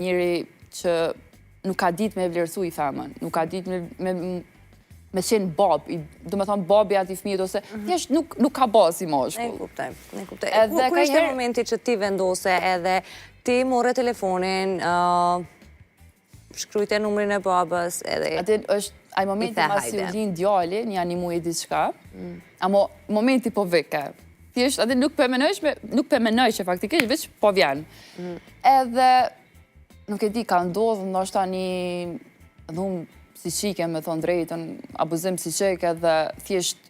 njëri që nuk ka ditë me vlerësu i femën, nuk ka ditë me qenë bab, do me thonë babi ati fëmijët, ose thjesht nuk ka bazë i moshkull. Ne kuptaj. Kur ishte momenti që ti vendose edhe ti more telefonin, shkrujte numrin e babës edhe... Atë është ai momenti mas si u lind djali, një animu e diçka, amo momenti po vike. Thjesht, atë nuk përmenoj që faktikisht, veç po vjen. Edhe, nuk e di, ka ndodhë, ndoshta një dhumë psiqike, me thonë drejtën, abuzim psiqik, edhe thjesht,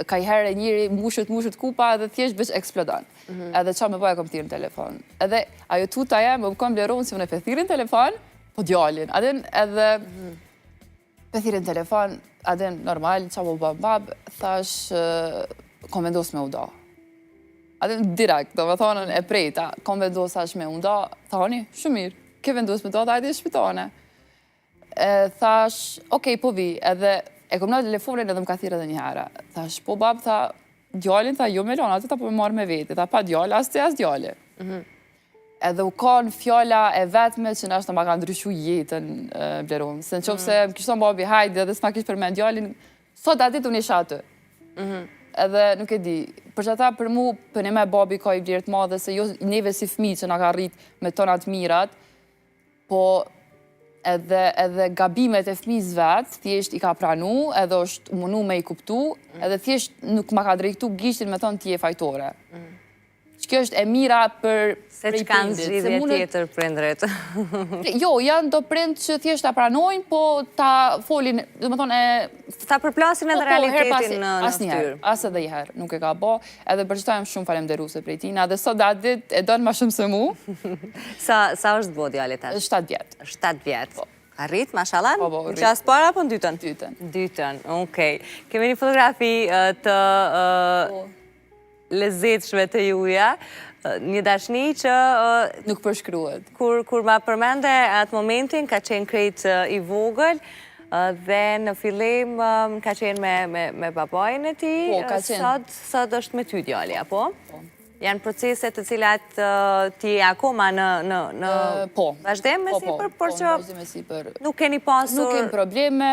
ka i herë njëri mushët kupa, edhe thjesht veç eksplodan. Edhe qa me bëja kom thirë në telefon. Edhe, ajo tuta e, më kom bleronë si më në pethirin telefon, po djalin. Edhe, pethirin telefon, adin normal, qa po bab, thash, kom vendos me uda. Adin direkt, do me thonën e prejta, kom vendos thash me uda, thani, shumë mirë, ke vendos me uda, da ajde shpitane. Thash, okej, po vi, edhe e kom në telefonin edhe më ka thirë edhe një herë. Thash, po bab, tha, djalin, tha, jo me lona, atë ta po me marrë me veti, tha, pa djali, as djali. Edhe u kanë fjalla e vetme që nështë ma ka ndryshu jetën bleronë. Se në qofë se më kishton babi hajde edhe s'ma kish përmen djalin, sot atit unë isha aty. Edhe nuk e di, për që ata për mu, për një me babi ka i vlerët madhe, se jo neve si fmi që nga ka rrit me tonat mirat, po edhe gabimet e fmiz vetë, thjesht i ka pranu, edhe është munu me i kuptu, edhe thjesht nuk ma ka drejtu gishtin me thonë tje fajtore. Që kjo është e mira për se që kanë zhridhje tjetër prindrit. Jo, janë do prind që thjesht ta pranojnë, po ta folin, do më thonë ta përplasin edhe realitetin në ftyrë. As edhe i herë, nuk e ka bo, edhe për qëta jam shumë falemderuse prej tina, dhe sot datë dit e donë ma shumë se mu. Sa është bo djali tash? 7 vjetë. 7 vjetë. Ka rrit, mashallah? Po, në qasë para apo në dytën? Dytën, okej. Kemi një fotografi të lezetshme të juja, një dashni që... Nuk përshkruhet. Kur ma përmende atë momentin, ka qenë krejt i vogël, dhe në fillim ka qenë me babajnë e ti, sot është me ty djali, apo? Janë proceset të cilat ti akoma në vazhdim me sipër, por që nuk keni pasur... Nuk keni probleme,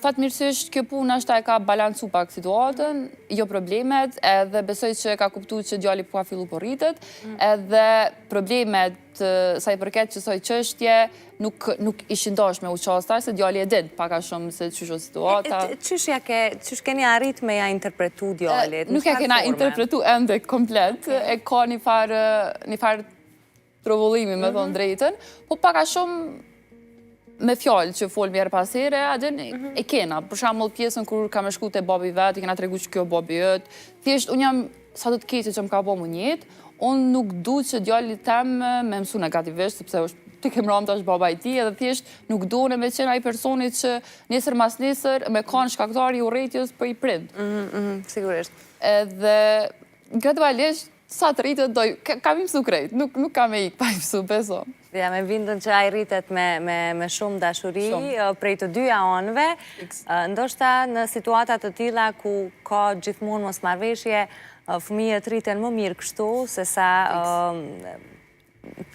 fatmirësisht kjo puna është ta e ka balancu pak situatën, jo problemet, edhe besoj që ka kuptu që djali po ka fillu po rritet, edhe problemet sa i përket që soj qështje, nuk ishin dash me uqasta, se djali e din paka shumë se qysh o situata. Qysh keni arrit me ja interpretu djalit? Nuk e kena interpretu ende komplet, e ka një farë trovullimi me thonë drejten, po paka shumë me fjallë që folë mjerë pasere, adin e kena. Për shambull pjesën kur ka me shku të babi vetë, i kena tregu që kjo babi jëtë. Thjesht, unë jam sa të të keqe që më ka bo më njetë, unë nuk du që djallit tem me mësu negativisht, sepse ti kem ramë tash baba i ti, edhe thjesht nuk du në me qenë ai personit që nesër mas nesër me kanë shkaktari u rejtjës për i prind. Sigurisht. Edhe gradualisht, sa të rritët doj, kam i mësu krejt, nuk kam e ikë pa i mësu, beso. Ja, me bindën që ai rritet me shumë dashuri, prej të dyja anëve, ndoshta në situatat të tilla ku ka gjithmonë mos marrëveshje, fëmijët rriten më mirë kështu, se sa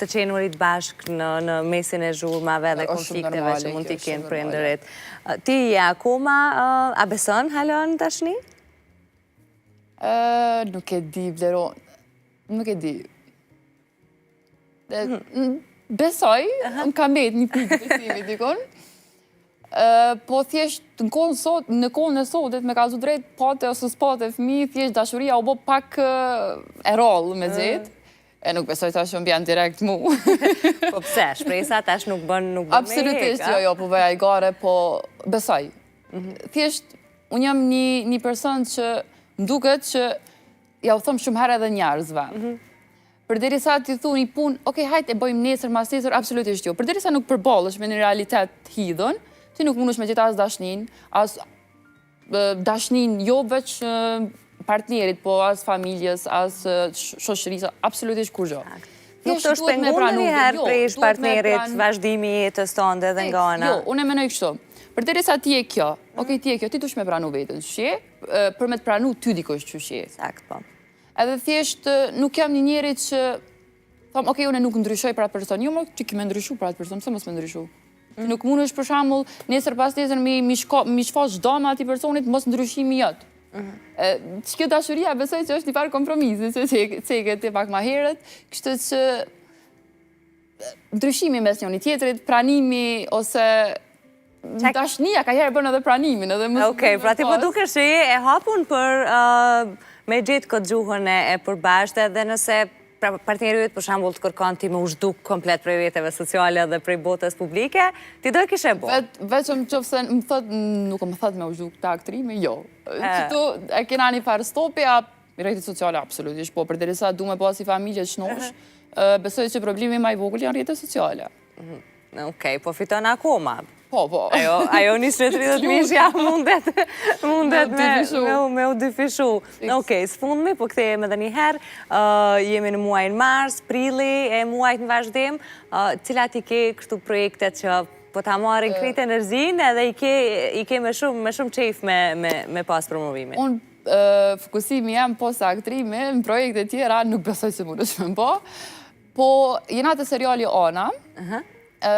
të qenurit bashk në mesin e zhurmave dhe konflikteve që mund t'i kenë prindërit. Ti je akoma, a beson halon tashni? Nuk e di, Blero, nuk e di. Besoj, më ka met një pikë besimi dikon, po thjesht në kohën e sotit me ka zu drejt pate ose s'pate fëmi, thjesht dashuria u bo pak e rollë me gjithë. E nuk besoj tash më bjanë direkt mu. Po pse, shpresa tash nuk bën me hek, absolutisht, jo, po bëja i gare, po besoj. Thjesht, unë jam një person që mduket që ja u thëmë shumë herë edhe njerëzve. Përderi sa ti thu një pun, okej, hajt e bëjmë nesër, mas nesër, absolutisht jo. Përderi sa nuk përbalësh me një realitet hidhën, ti nuk mundesh me gjitha as dashnin, as dashnin jo veç partnerit, po as familjes, as shoshërisë, absolutisht kur gjo. Nuk të është pengu në njëherë presh partnerit vazhdimi jetës tënde dhe nga ana? Jo, unë e menoj kështu. Përderi sa ti e kjo, okej, ti e kjo, ti dush me pranu vetën qëshje, për me të pranu ty dikush qëshje. Sakt, po. Edhe thjesht nuk jam një njeri që Tham, okej, unë nuk ndryshoj për atë person, jo, që ki me ndryshu për atë person, pëse mos me ndryshu? Nuk mund është për shembull nesër pas nesër mi shfaq dama atij personit mos ndryshimi jot. Kjo dashuria besoj që është një farë kompromisi, që ceket ti pak më herët, kështu që ndryshimi mes njëri tjetrit, pranimi ose dashnia ka herë bën edhe pranimin edhe më. Okej, pra ti po dukesh që je e hapun për me gjetë këtë gjuhën e përbashkët edhe nëse partneri yt për shembull të kërkon ti me u zhduk komplet prej rrjeteve sociale dhe prej botës publike, ti do e kishe bo? Vetëm nëse më thot, nuk më thot me u zhduk të aktrimi, jo. Këtu e kena një farë stopi, rrjetet sociale absolutisht, po përderisa du me pas si familje shnosh, besoj që problemi më i vogël janë rrjetet sociale. Okej, po fiton akoma. Po. Ajo nisë në 30.000 ja mundet me u dyfishu. Okej, s'fundmi, po kthehemi edhe një herë. Jemi në muajin mars, prilli, e muajt në vazhdim. Cilat i ke këtu projektet që po ta marrin krejt energjinë edhe i ke me shumë qejf me pas promovimin? Unë fokusimi jam post aktrimi, në projekte tjera nuk besoj se mund është me po. Po jena të seriali Ana,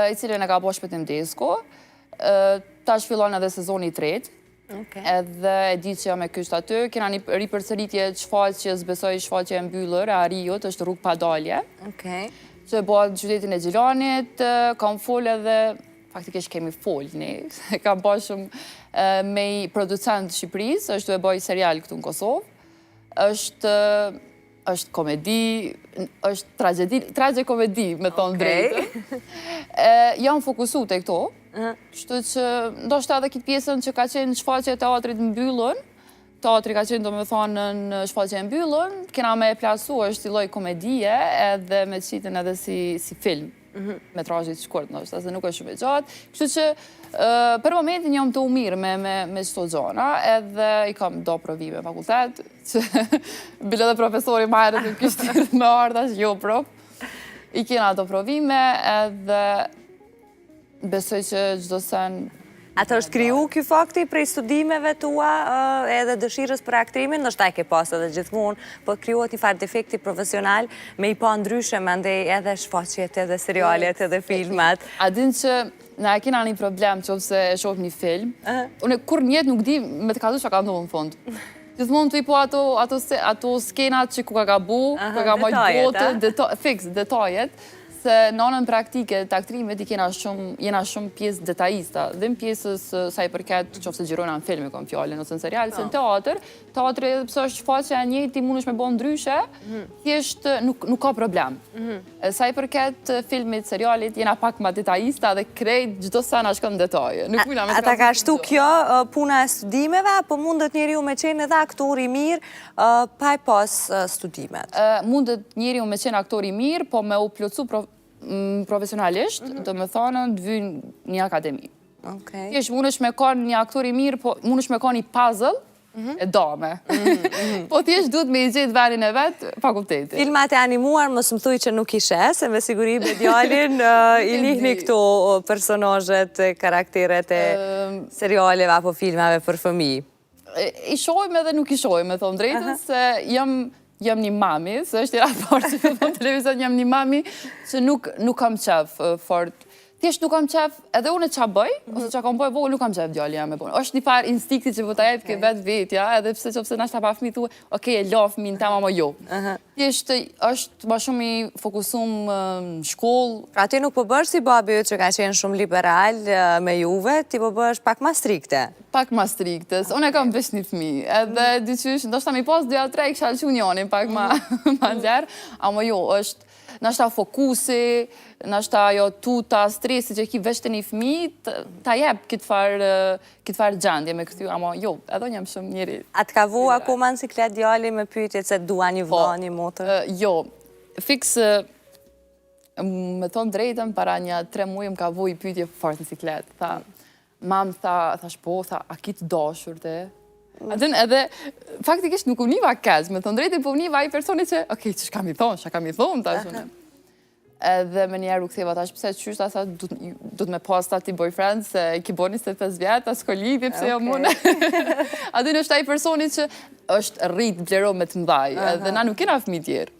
i cilën e ka po Shpëtim Desko. Ta shfillon edhe sezoni 3, edhe e di që jam e kështë aty, kena një ripërsëritje shfaqjes, besoj shfaqje e mbyllër, e Ariut, është Rrugë pa dalje, që e bëhat qytetin e Gjilanit, kam fol edhe, faktikisht kemi fol, kam po shumë me i producent Shqipëris, është të e bëj serial këtu në Kosovë, është komedi, është tragikomedi, me thonë drejtë. Jam fokusu të këto, kështu që ndoshta edhe këtë pjesën që ka qenë shfaqje teatrit mbyllën, teatri ka qenë do me thonë në shfaqje mbyllën, kena me plasu është si lloj komedie edhe me qitën edhe si film, metrajit shkurt ndoshta, se nuk është shumë e gjatë, kështu që për momentin jam të umirë me qëto gjona, edhe i kam do provime fakultet, që bile dhe profesori ma herët nuk kishtë me ardhash, jo prop, i kena do provime edhe besoj që gjdo sen... Atë është kriju kjo fakti prej studimeve tua edhe dëshirës për aktrimin, ndoshta e ke pas edhe gjithmonë, po krijuat një farë defekti profesional me i pa ndryshe me ndej edhe shfaqjet edhe serialet edhe filmat. A din që na e kena një problem që ose e shoh një film, unë kur njetë nuk di me të kazu që ka ndohë në fund. Gjithmonë të i po ato skenat që ku ka gabu, ku ka majtë botë, fix, detajet, se në anën praktike të aktrimit i jena shumë pjesë detajista, dhe në pjesës sa i përket që ofse gjirona në filmi, kom fjallin, ose në serial, se në teatri pësë është faqe e njëti, mund është me bo ndryshe, thjesht nuk ka problem. Sa i përket filmit, serialit, jena pak ma detajista dhe krejt gjithdo sa na shkon në detaje. Ata ka shtu kjo puna e studimeve, apo mundet njeri u me qenë edhe aktor i mirë, pa i pas studimet? Mundet njeri u me qenë aktor i mirë, po me u plotsu profesionalisht, do me thonë, të vynë një akademi. Thjesht, mund është me kanë një aktor i mirë, po mund është me kanë një puzzle e dame. Po thjesht duhet me i gjithë venin e vetë fakultetit. Filmat e animuar, mos më thuj që nuk ishe, se me siguri me djalin i njihni këto personazhet, karakteret e serialeve apo filmave për fëmijë. I shojmë edhe nuk i shojmë, me thonë drejtën, se jam një mami, se është i raport që në televizor jam një mami, që nuk kam qef fort. Thjesht nuk kam qef, edhe unë qa bëj, ose qa kam bëj vogël, nuk kam qef djali jam e bëj. është një farë instikti që vëta jetë ke vetë vetja, edhe pëse që pëse nashta pa fmi thue, okej, e laf mi në tema më jo. Thjesht është ma shumë i fokusum në shkollë. Pra ti nuk po bësh si babi që ka qenë shumë liberal me juve, ti po bësh pak ma strikte. Pak ma strikte, unë e kam vesh një fmi, edhe dyqysh, ndoshta mi pas 2-3 i kësha lëqu njoni pak ma nxerë, ama jo, është nashta fokusi, nashta jo tuta, stresi që ki vesh të një fmi, ta jep këtë farë gjendje me këtyu, ama jo, edhe jam shumë njëri. A të ka vu akoma në siklet djali me pyetje se dua një vla, një motër? Jo, fix, me thonë drejtëm, para një 3 muaj më ka vu i pyetje fort në siklet, tha, mam thash po, a kitë dashur te? Edhe, faktikisht nuk univa kez, me thonë drejtë, po univa i personi që, okej, që shka mi thonë, tash unë. Edhe me njerë u ktheva, tash pëse qysht, asa, du të me pas ta ti boyfriend, se ki bo 25 vjetë, as ko lidhi, pëse jo mune. Adin është taj personi që është rrit bleroj me të mdhaj, edhe na nuk kena fëmi tjerë.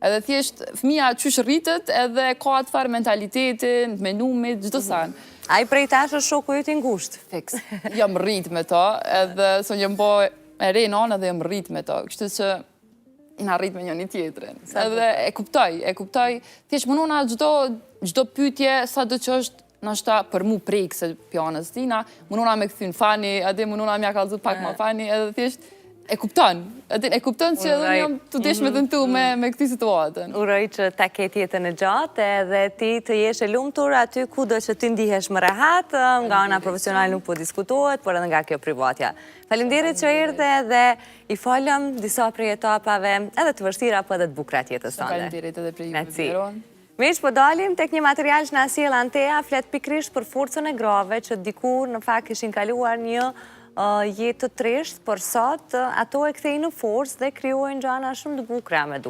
Edhe thjesht fëmija qysh rritet edhe ka atë farë mentalitetin, menumit, gjithë sanë. A i prej tash është shoku ju t'i ngusht? Fix. Jam rrit me ta, edhe së njëm po e rejnë anë edhe jam rrit me ta. Kështu që ina rrit me njëni tjetërin. Edhe e kuptoj. Thjesht mënuna gjdo pytje, sa do që është nashta për mu prejkë se pjanës tina, mënuna me këthyn fani, edhe mënuna mja kalëzu pak ma fani, edhe thjesht e kupton që edhe jam të desh me tentu me këti situatën. Uroj që ta ketë jetën e gjatë edhe ti të jesh e lumtur aty ku do që ti ndihesh më rehat, nga ana profesional nuk po diskutohet, por edhe nga kjo privatja. Faleminderit që erdhe dhe i falem disa prej etapave edhe të vështira, po edhe të bukura të jetës tënde. Faleminderit edhe prej ju Veron. Miq, po dalim tek një material që na sjell Antea, flet pikrisht për forcën e grave që dikur në fakt kishin kaluar një jetë të trisht, por sot ato e kthejnë në forcë dhe krijojnë gjëra shumë të bukura me